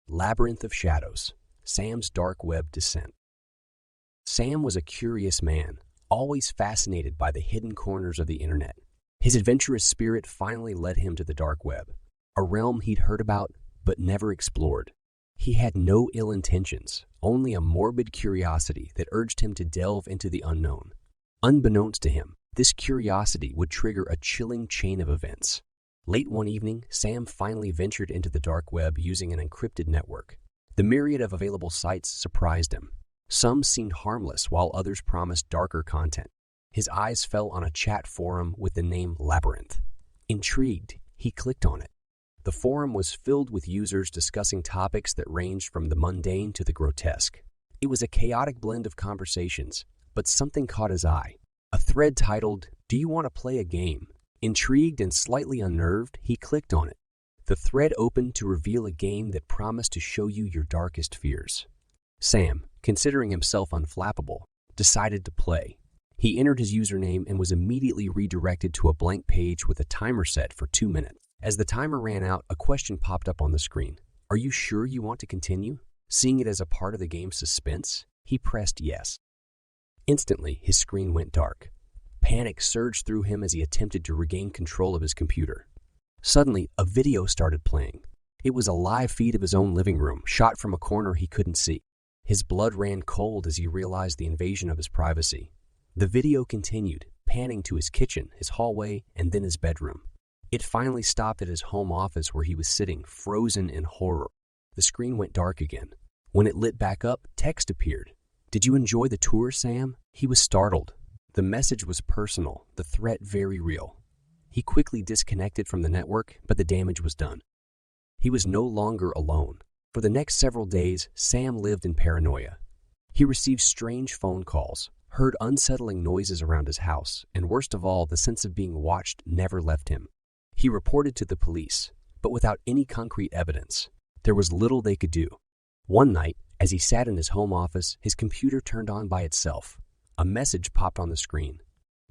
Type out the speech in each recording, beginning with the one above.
Labyrinth of Shadows, Sam's Dark Web Descent. Sam was a curious man, always fascinated by the hidden corners of the internet. His adventurous spirit finally led him to the dark web, a realm he'd heard about but never explored. He had no ill intentions, only a morbid curiosity that urged him to delve into the unknown. Unbeknownst to him, this curiosity would trigger a chilling chain of events. Late one evening, Sam finally ventured into the dark web using an encrypted network. The myriad of available sites surprised him. Some seemed harmless, while others promised darker content. His eyes fell on a chat forum with the name Labyrinth. Intrigued, he clicked on it. The forum was filled with users discussing topics that ranged from the mundane to the grotesque. It was a chaotic blend of conversations, but something caught his eye. A thread titled, "Do you want to play a game?" Intrigued and slightly unnerved, he clicked on it. The thread opened to reveal a game that promised to show you your darkest fears. Sam, considering himself unflappable, decided to play. He entered his username and was immediately redirected to a blank page with a timer set for 2 minutes. As the timer ran out, a question popped up on the screen. "Are you sure you want to continue?" Seeing it as a part of the game's suspense, he pressed yes. Instantly, his screen went dark. Panic surged through him as he attempted to regain control of his computer. Suddenly, a video started playing. It was a live feed of his own living room, shot from a corner he couldn't see. His blood ran cold as he realized the invasion of his privacy. The video continued, panning to his kitchen, his hallway, and then his bedroom. It finally stopped at his home office where he was sitting, frozen in horror. The screen went dark again. When it lit back up, text appeared. "Did you enjoy the tour, Sam?" He was startled. The message was personal, the threat very real. He quickly disconnected from the network, but the damage was done. He was no longer alone. For the next several days, Sam lived in paranoia. He received strange phone calls, heard unsettling noises around his house, and worst of all, the sense of being watched never left him. He reported to the police, but without any concrete evidence. There was little they could do. One night, as he sat in his home office, his computer turned on by itself. A message popped on the screen.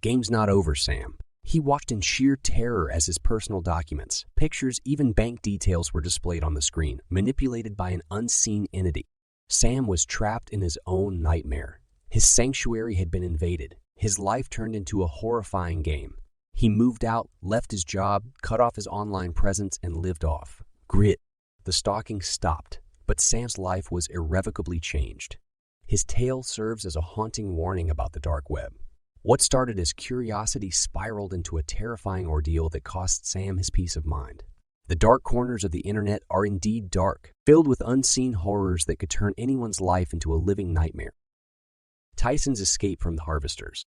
"Game's not over, Sam." He watched in sheer terror as his personal documents, pictures, even bank details were displayed on the screen, manipulated by an unseen entity. Sam was trapped in his own nightmare. His sanctuary had been invaded. His life turned into a horrifying game. He moved out, left his job, cut off his online presence, and lived off grid. The stalking stopped, but Sam's life was irrevocably changed. His tale serves as a haunting warning about the dark web. What started as curiosity spiraled into a terrifying ordeal that cost Sam his peace of mind. The dark corners of the internet are indeed dark, filled with unseen horrors that could turn anyone's life into a living nightmare. Tyson's escape from the harvesters.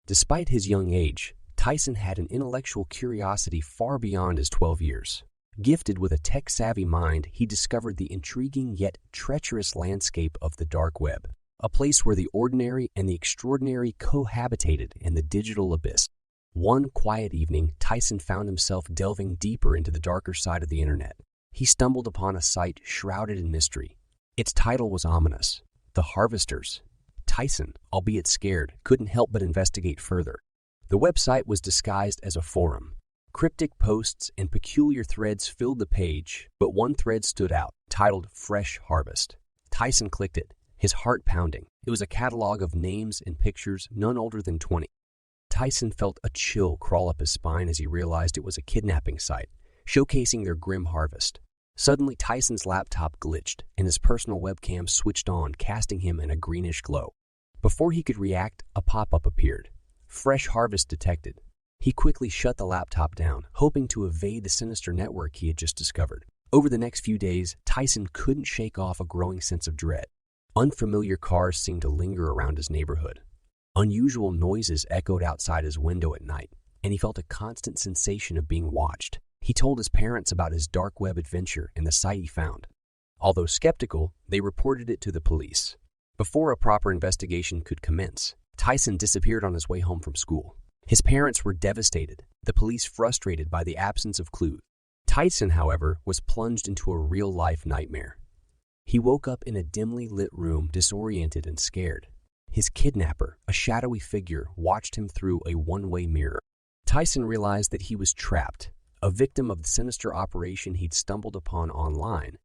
Despite his young age, Tyson had an intellectual curiosity far beyond his 12 years. Gifted with a tech-savvy mind, he discovered the intriguing yet treacherous landscape of the dark web, a place where the ordinary and the extraordinary cohabitated in the digital abyss. One quiet evening, Tyson found himself delving deeper into the darker side of the internet. He stumbled upon a site shrouded in mystery. Its title was ominous: The Harvesters. Tyson, albeit scared, couldn't help but investigate further. The website was disguised as a forum. Cryptic posts and peculiar threads filled the page, but one thread stood out, titled Fresh Harvest. Tyson clicked it, his heart pounding. It was a catalog of names and pictures, none older than 20. Tyson felt a chill crawl up his spine as he realized it was a kidnapping site, showcasing their grim harvest. Suddenly, Tyson's laptop glitched, and his personal webcam switched on, casting him in a greenish glow. Before he could react, a pop-up appeared. Fresh Harvest detected. He quickly shut the laptop down, hoping to evade the sinister network he had just discovered. Over the next few days, Tyson couldn't shake off a growing sense of dread. Unfamiliar cars seemed to linger around his neighborhood. Unusual noises echoed outside his window at night, and he felt a constant sensation of being watched. He told his parents about his dark web adventure and the site he found. Although skeptical, they reported it to the police. Before a proper investigation could commence, Tyson disappeared on his way home from school. His parents were devastated, the police frustrated by the absence of clues. Tyson, however, was plunged into a real-life nightmare. He woke up in a dimly lit room, disoriented and scared. His kidnapper, a shadowy figure, watched him through a one-way mirror. Tyson realized that he was trapped, a victim of the sinister operation he'd stumbled upon online.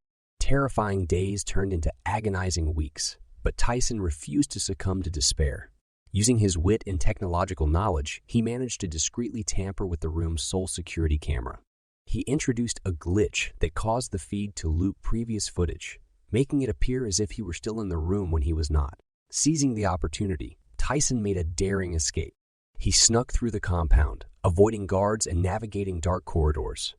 terrifying days turned into agonizing weeks, but Tyson refused to succumb to despair. Using his wit and technological knowledge, he managed to discreetly tamper with the room's sole security camera. He introduced a glitch that caused the feed to loop previous footage, making it appear as if he were still in the room when he was not. Seizing the opportunity, Tyson made a daring escape. He snuck through the compound, avoiding guards and navigating dark corridors.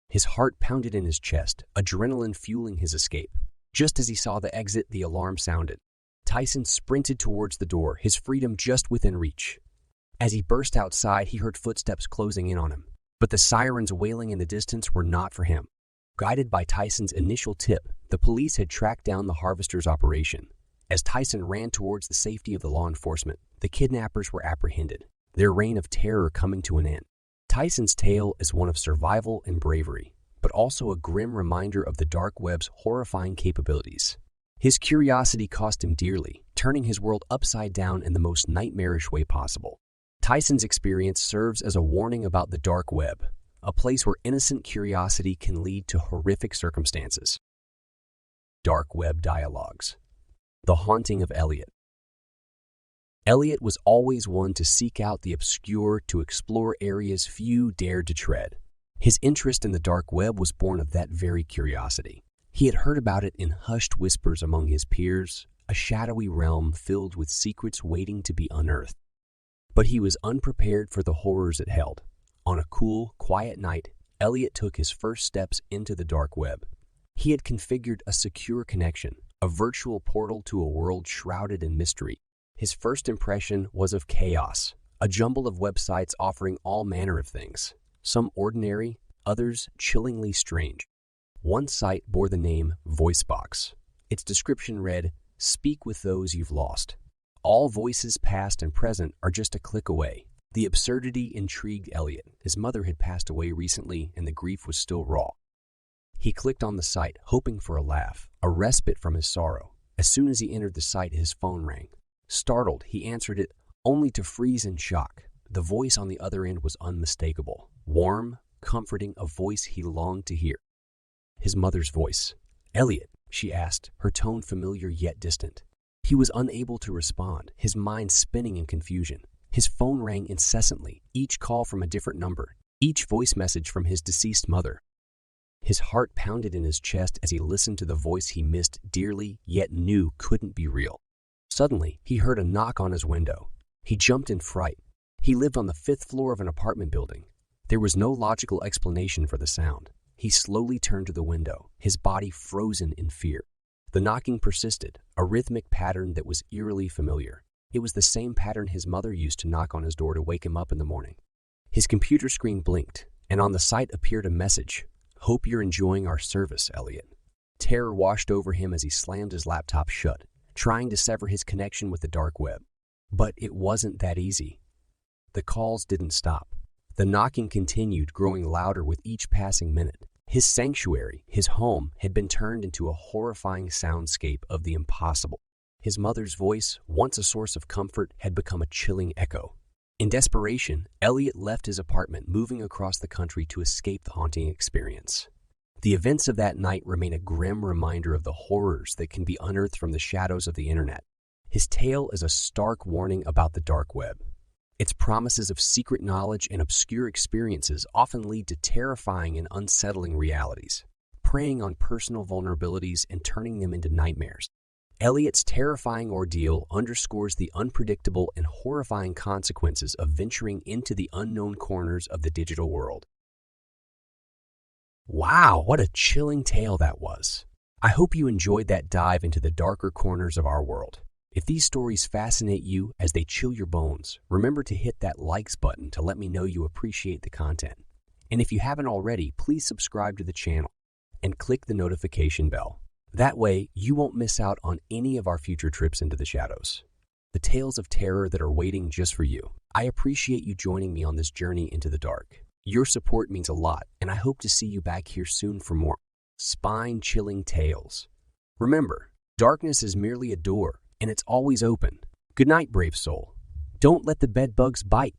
His heart pounded in his chest, adrenaline fueling his escape. Just as he saw the exit, the alarm sounded. Tyson sprinted towards the door, his freedom just within reach. As he burst outside, he heard footsteps closing in on him. But the sirens wailing in the distance were not for him. Guided by Tyson's initial tip, the police had tracked down the harvester's operation. As Tyson ran towards the safety of the law enforcement, the kidnappers were apprehended, their reign of terror coming to an end. Tyson's tale is one of survival and bravery, but also a grim reminder of the dark web's horrifying capabilities. His curiosity cost him dearly, turning his world upside down in the most nightmarish way possible. Tyson's experience serves as a warning about the dark web, a place where innocent curiosity can lead to horrific circumstances. Dark Web Dialogues. The Haunting of Elliot. Elliot was always one to seek out the obscure, to explore areas few dared to tread. His interest in the dark web was born of that very curiosity. He had heard about it in hushed whispers among his peers, a shadowy realm filled with secrets waiting to be unearthed. But he was unprepared for the horrors it held. On a cool, quiet night, Elliot took his first steps into the dark web. He had configured a secure connection, a virtual portal to a world shrouded in mystery. His first impression was of chaos, a jumble of websites offering all manner of things, some ordinary, others chillingly strange. One site bore the name VoiceBox. Its description read, "Speak with those you've lost. All voices past and present are just a click away." The absurdity intrigued Elliot. His mother had passed away recently and the grief was still raw. He clicked on the site, hoping for a laugh, a respite from his sorrow. As soon as he entered the site, his phone rang. Startled, he answered it, only to freeze in shock. The voice on the other end was unmistakable. Warm, comforting, a voice he longed to hear. His mother's voice. "Elliot," she asked, her tone familiar yet distant. He was unable to respond, his mind spinning in confusion. His phone rang incessantly, each call from a different number, each voice message from his deceased mother. His heart pounded in his chest as he listened to the voice he missed dearly, yet knew couldn't be real. Suddenly, he heard a knock on his window. He jumped in fright. He lived on the 5th floor of an apartment building. There was no logical explanation for the sound. He slowly turned to the window, his body frozen in fear. The knocking persisted, a rhythmic pattern that was eerily familiar. It was the same pattern his mother used to knock on his door to wake him up in the morning. His computer screen blinked, and on the site appeared a message. "Hope you're enjoying our service, Elliot." Terror washed over him as he slammed his laptop shut, trying to sever his connection with the dark web. But it wasn't that easy. The calls didn't stop. The knocking continued, growing louder with each passing minute. His sanctuary, his home, had been turned into a horrifying soundscape of the impossible. His mother's voice, once a source of comfort, had become a chilling echo. In desperation, Elliot left his apartment, moving across the country to escape the haunting experience. The events of that night remain a grim reminder of the horrors that can be unearthed from the shadows of the internet. His tale is a stark warning about the dark web. Its promises of secret knowledge and obscure experiences often lead to terrifying and unsettling realities, preying on personal vulnerabilities and turning them into nightmares. Elliot's terrifying ordeal underscores the unpredictable and horrifying consequences of venturing into the unknown corners of the digital world. Wow, what a chilling tale that was. I hope you enjoyed that dive into the darker corners of our world. If these stories fascinate you as they chill your bones, remember to hit that likes button to let me know you appreciate the content. And if you haven't already, please subscribe to the channel and click the notification bell. That way, you won't miss out on any of our future trips into the shadows. The tales of terror that are waiting just for you. I appreciate you joining me on this journey into the dark. Your support means a lot, and I hope to see you back here soon for more spine-chilling tales. Remember, darkness is merely a door, and it's always open. Good night, brave soul. Don't let the bed bugs bite.